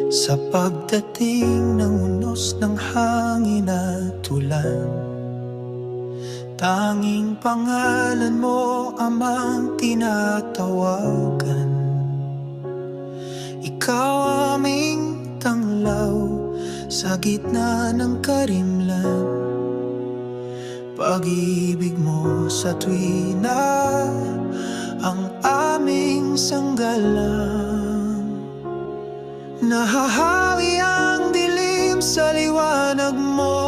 Sa pagdating ng unos ng hangin at ulan, tanging pangalan mo amang tinatawagan. Ikaw aming tanglaw sa gitna ng karimlan. Pag-ibig mo sa tuwina ang aming sanggalang. Nahahawi ang dilim sa liwanag mo,